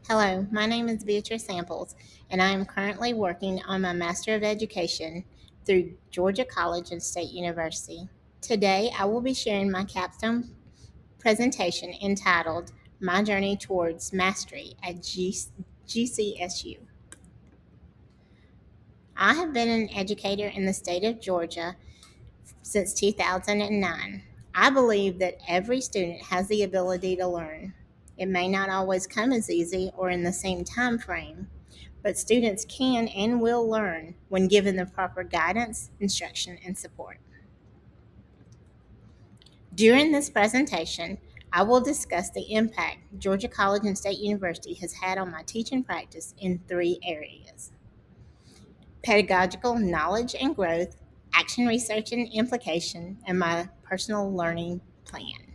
Hello, my name is Beatrice Samples, and I am currently working on my Master of Education through Georgia College and State University. Today, I will be sharing my capstone presentation entitled My Journey Towards Mastery at GCSU. I have been an educator in the state of Georgia since 2009. I believe that every student has the ability to learn. It may not always come as easy or in the same time frame, but students can and will learn when given the proper guidance, instruction, and support. During this presentation, I will discuss the impact Georgia College and State University has had on my teaching practice in three areas: pedagogical knowledge and growth, action research and implication, and my personal learning plan.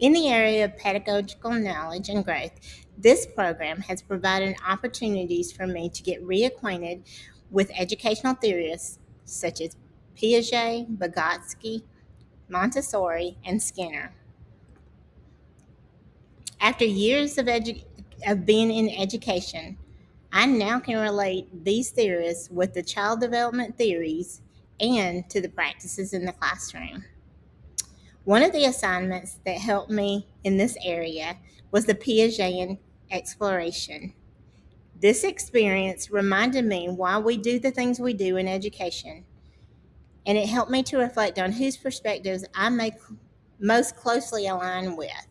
In the area of pedagogical knowledge and growth, this program has provided opportunities for me to get reacquainted with educational theorists such as Piaget, Vygotsky, Montessori, and Skinner. After years of being in education, I now can relate these theorists with the child development theories and to the practices in the classroom. One of the assignments that helped me in this area was the Piagetian exploration. This experience reminded me why we do the things we do in education, and it helped me to reflect on whose perspectives I may most closely align with.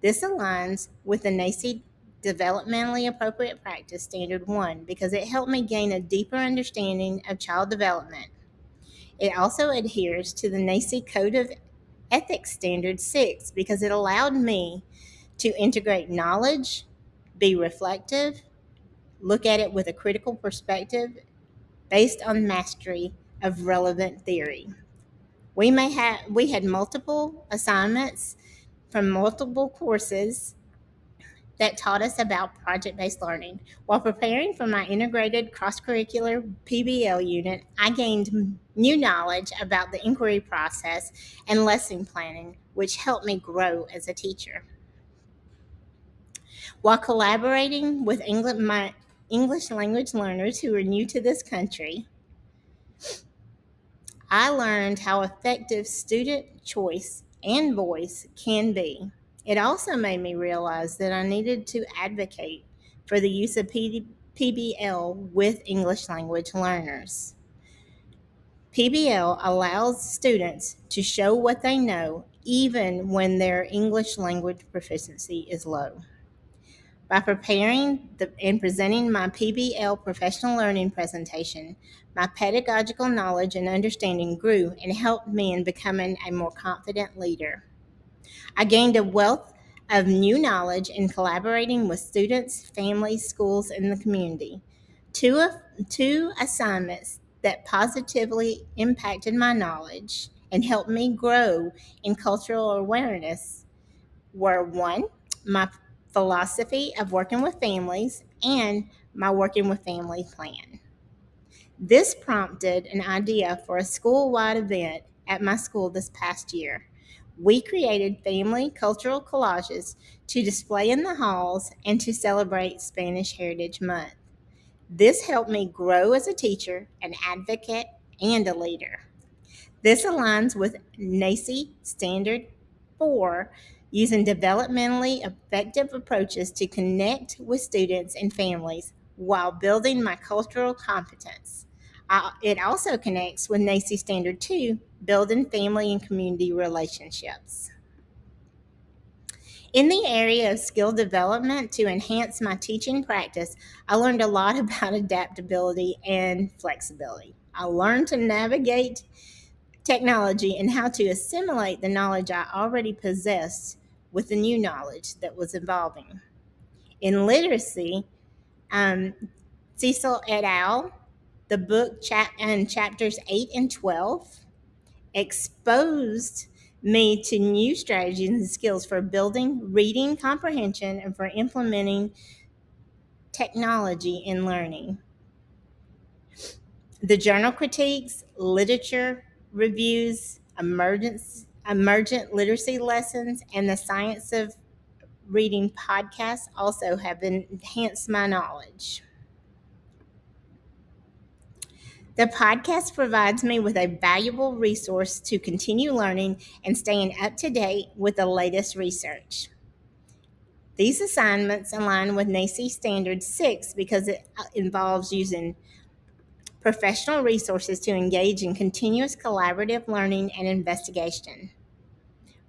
This aligns with the NACI Developmentally Appropriate Practice Standard 1 because it helped me gain a deeper understanding of child development. It also adheres to the NACI Code of Ethics Standard 6 because it allowed me to integrate knowledge, be reflective, look at it with a critical perspective based on mastery of relevant theory. We had multiple assignments from multiple courses that taught us about project-based learning. While preparing for my integrated cross-curricular PBL unit, I gained new knowledge about the inquiry process and lesson planning, which helped me grow as a teacher. While collaborating with my English language learners who are new to this country, I learned how effective student choice and voice can be. It also made me realize that I needed to advocate for the use of PBL with English language learners. PBL allows students to show what they know even when their English language proficiency is low. By preparing and presenting my PBL professional learning presentation, my pedagogical knowledge and understanding grew and helped me in becoming a more confident leader. I gained a wealth of new knowledge in collaborating with students, families, schools, and the community. Two assignments that positively impacted my knowledge and helped me grow in cultural awareness were: one, my philosophy of working with families and my working with family plan. This prompted an idea for a school-wide event at my school this past year. We created family cultural collages to display in the halls and to celebrate Spanish Heritage Month. This helped me grow as a teacher, an advocate, and a leader. This aligns with NACI Standard 4, using developmentally effective approaches to connect with students and families while building my cultural competence. It also connects with NACI Standard 2, building family and community relationships. In the area of skill development to enhance my teaching practice, I learned a lot about adaptability and flexibility. I learned to navigate technology and how to assimilate the knowledge I already possessed with the new knowledge that was evolving. In literacy, um, Cecil et al., the book and chapters 8 and 12 exposed me to new strategies and skills for building reading comprehension and for implementing technology in learning. The journal critiques, literature reviews, Emergent literacy lessons and the Science of Reading podcasts also have enhanced my knowledge. The podcast provides me with a valuable resource to continue learning and staying up to date with the latest research. These assignments align with NACCE Standard 6 because it involves using professional resources to engage in continuous collaborative learning and investigation.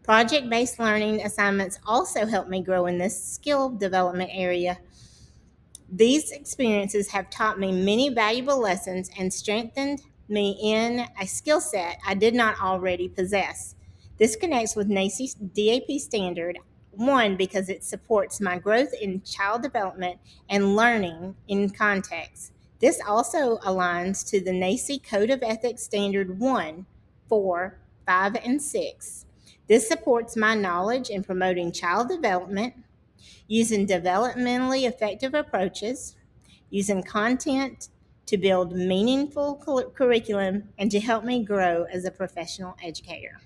Project-based learning assignments also help me grow in this skill development area. These experiences have taught me many valuable lessons and strengthened me in a skill set I did not already possess. This connects with NACCE DAP Standard 1 because it supports my growth in child development and learning in context. This also aligns to the NACCE Code of Ethics Standard 1, 4, 5, and 6. This supports my knowledge in promoting child development, using developmentally effective approaches, using content to build meaningful curriculum, and to help me grow as a professional educator.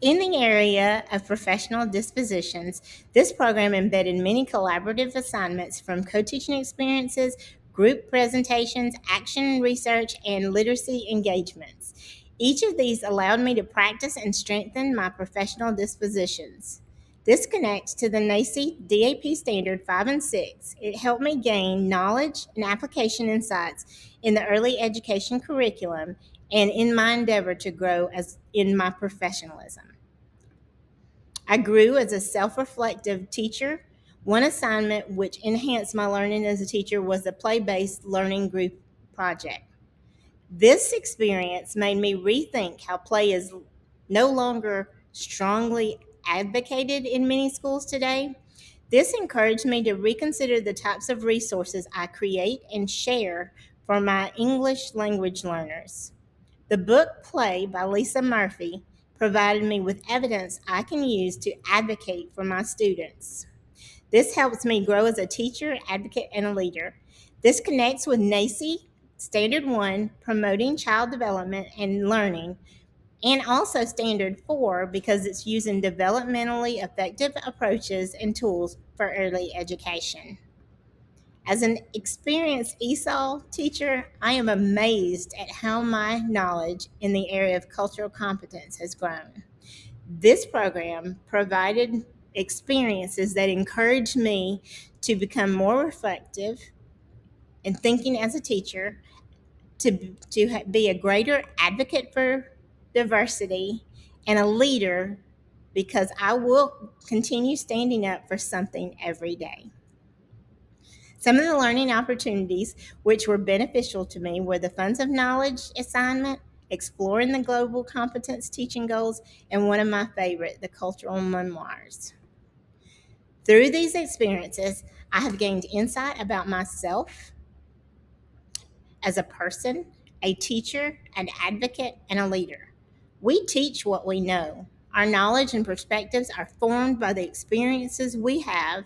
In the area of professional dispositions, this program embedded many collaborative assignments from co-teaching experiences, group presentations, action research, and literacy engagements. Each of these allowed me to practice and strengthen my professional dispositions. This connects to the NACCE DAP Standard 5 and 6. It helped me gain knowledge and application insights in the early education curriculum and in my endeavor to grow as in my professionalism. I grew as a self-reflective teacher. One assignment which enhanced my learning as a teacher was the play-based learning group project. This experience made me rethink how play is no longer strongly advocated in many schools today. This encouraged me to reconsider the types of resources I create and share for my English language learners. The book Play by Lisa Murphy provided me with evidence I can use to advocate for my students. This helps me grow as a teacher, advocate, and a leader. This connects with NACCE Standard 1, promoting child development and learning, and also Standard 4 because it's using developmentally effective approaches and tools for early education. As an experienced ESOL teacher, I am amazed at how my knowledge in the area of cultural competence has grown. This program provided experiences that encouraged me to become more reflective in thinking as a teacher, to be a greater advocate for diversity, and a leader because I will continue standing up for something every day. Some of the learning opportunities which were beneficial to me were the Funds of Knowledge assignment, exploring the global competence teaching goals, and one of my favorite, the cultural memoirs. Through these experiences, I have gained insight about myself as a person, a teacher, an advocate, and a leader. We teach what we know. Our knowledge and perspectives are formed by the experiences we have,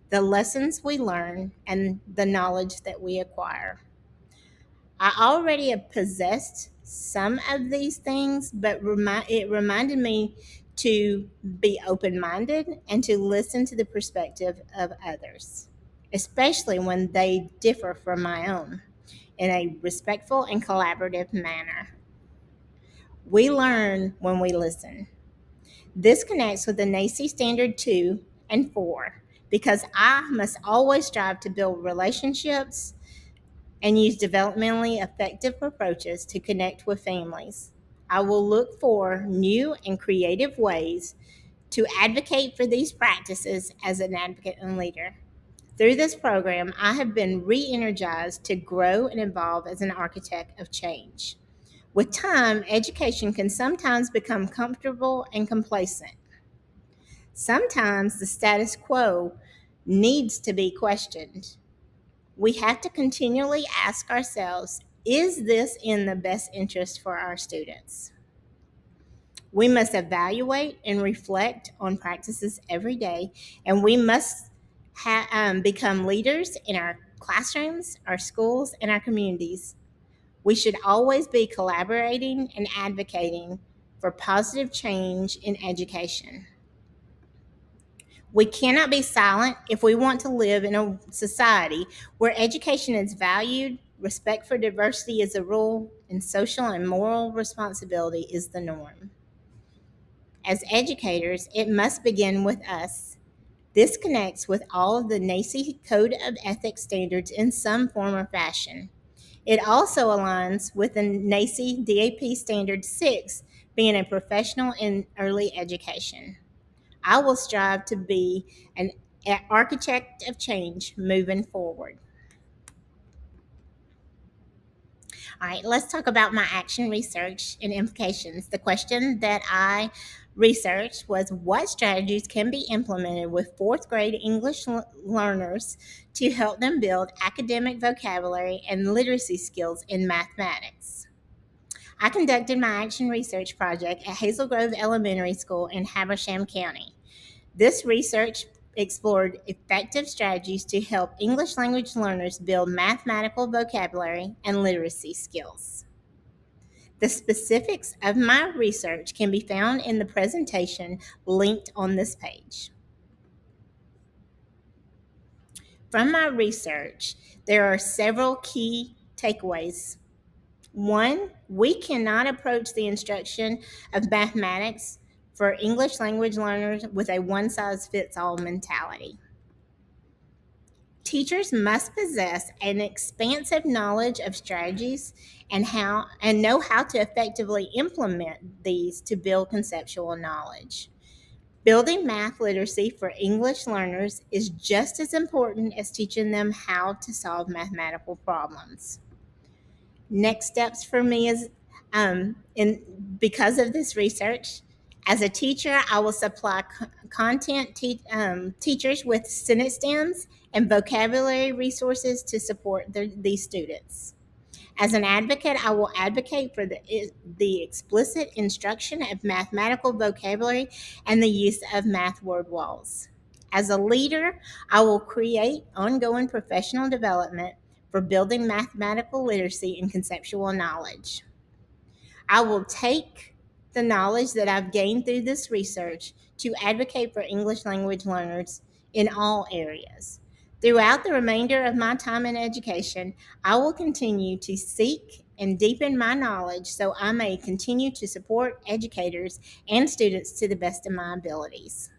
the lessons we learn, and the knowledge that we acquire. I already have possessed some of these things, but it reminded me to be open-minded and to listen to the perspective of others, especially when they differ from my own, in a respectful and collaborative manner. We learn when we listen. This connects with the NACCE Standard 2 and 4 because I must always strive to build relationships and use developmentally effective approaches to connect with families. I will look for new and creative ways to advocate for these practices as an advocate and leader. Through this program, I have been re-energized to grow and evolve as an architect of change. With time, education can sometimes become comfortable and complacent. Sometimes the status quo needs to be questioned. We have to continually ask ourselves, is this in the best interest for our students? We must evaluate and reflect on practices every day, and we must become leaders in our classrooms, our schools, and our communities. We should always be collaborating and advocating for positive change in education. We cannot be silent if we want to live in a society where education is valued, respect for diversity is a rule, and social and moral responsibility is the norm. As educators, it must begin with us. This connects with all of the NACCE Code of Ethics standards in some form or fashion. It also aligns with the NACCE DAP Standard 6, being a professional in early education. I will strive to be an architect of change moving forward. All right, let's talk about my action research and implications. The question that I researched was what strategies can be implemented with fourth grade English learners to help them build academic vocabulary and literacy skills in mathematics. I conducted my action research project at Hazel Grove Elementary School in Habersham County. This research explored effective strategies to help English language learners build mathematical vocabulary and literacy skills. The specifics of my research can be found in the presentation linked on this page. From my research, there are several key takeaways. One, we cannot approach the instruction of mathematics for English language learners with a one size fits all mentality. Teachers must possess an expansive knowledge of strategies and know how to effectively implement these to build conceptual knowledge. Building math literacy for English learners is just as important as teaching them how to solve mathematical problems. Next steps for me is because of this research, as a teacher, I will supply content teachers with sentence stems and vocabulary resources to support these students. As an advocate, I will advocate for the explicit instruction of mathematical vocabulary and the use of math word walls. As a leader, I will create ongoing professional development for building mathematical literacy and conceptual knowledge. I will take the knowledge that I've gained through this research to advocate for English language learners in all areas. Throughout the remainder of my time in education, I will continue to seek and deepen my knowledge so I may continue to support educators and students to the best of my abilities.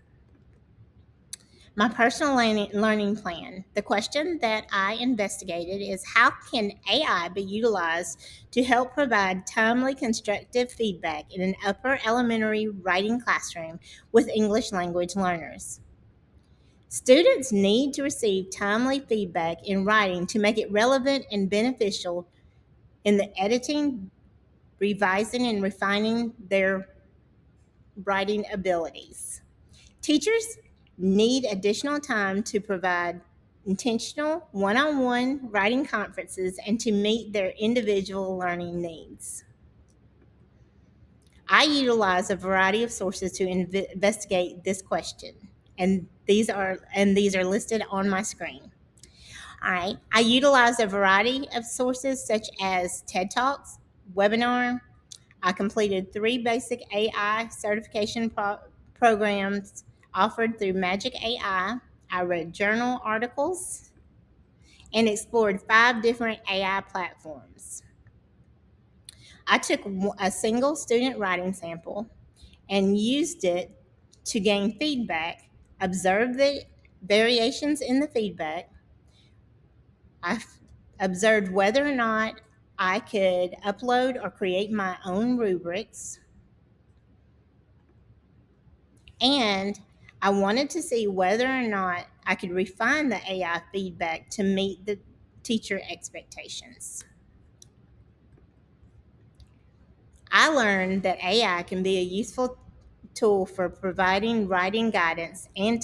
My personal learning plan. The question that I investigated is how can AI be utilized to help provide timely constructive feedback in an upper elementary writing classroom with English language learners? Students need to receive timely feedback in writing to make it relevant and beneficial in the editing, revising, and refining their writing abilities. Teachers need additional time to provide intentional one on one writing conferences and to meet their individual learning needs. I utilize a variety of sources to investigate this question, and these are listed on my screen. All right. I utilize a variety of sources such as TED Talks, webinar. I completed 3 basic AI certification programs offered through Magic AI. I read journal articles and explored 5 different AI platforms. I took a single student writing sample and used it to gain feedback, observed the variations in the feedback. I observed whether or not I could upload or create my own rubrics. And I wanted to see whether or not I could refine the AI feedback to meet the teacher expectations. I learned that AI can be a useful tool for providing writing guidance and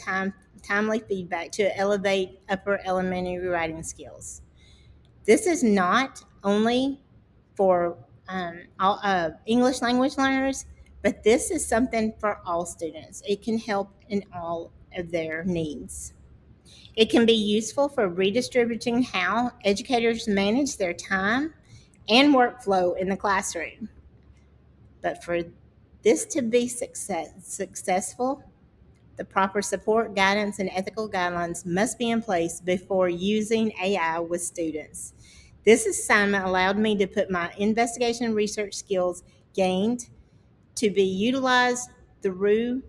timely feedback to elevate upper elementary writing skills. This is not only for English language learners, but this is something for all students. It can help in all of their needs. It can be useful for redistributing how educators manage their time and workflow in the classroom. But for this to be successful, the proper support, guidance, and ethical guidelines must be in place before using AI with students. This assignment allowed me to put my investigation and research skills gained to be utilized through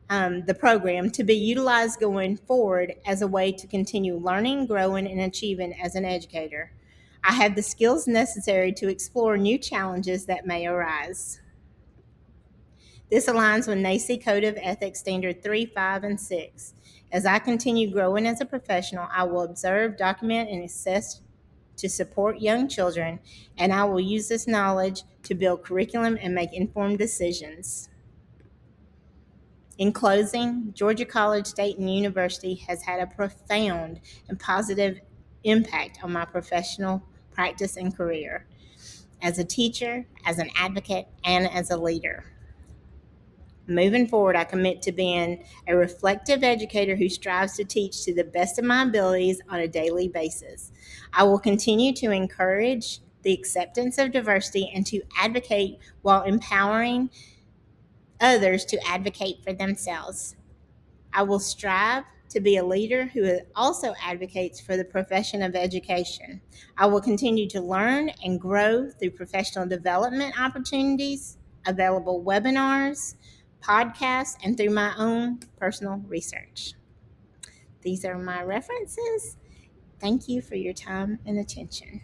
the program to be utilized going forward as a way to continue learning, growing, and achieving as an educator. I have the skills necessary to explore new challenges that may arise. This aligns with NACE Code of Ethics Standard 3, 5, and 6. As I continue growing as a professional, I will observe, document, and assess to support young children, and I will use this knowledge to build curriculum and make informed decisions. In closing, Georgia College State and University has had a profound and positive impact on my professional practice and career as a teacher, as an advocate, and as a leader. Moving forward, I commit to being a reflective educator who strives to teach to the best of my abilities on a daily basis. I will continue to encourage the acceptance of diversity and to advocate while empowering others to advocate for themselves. I will strive to be a leader who also advocates for the profession of education. I will continue to learn and grow through professional development opportunities, available webinars, podcasts, and through my own personal research. These are my references. Thank you for your time and attention.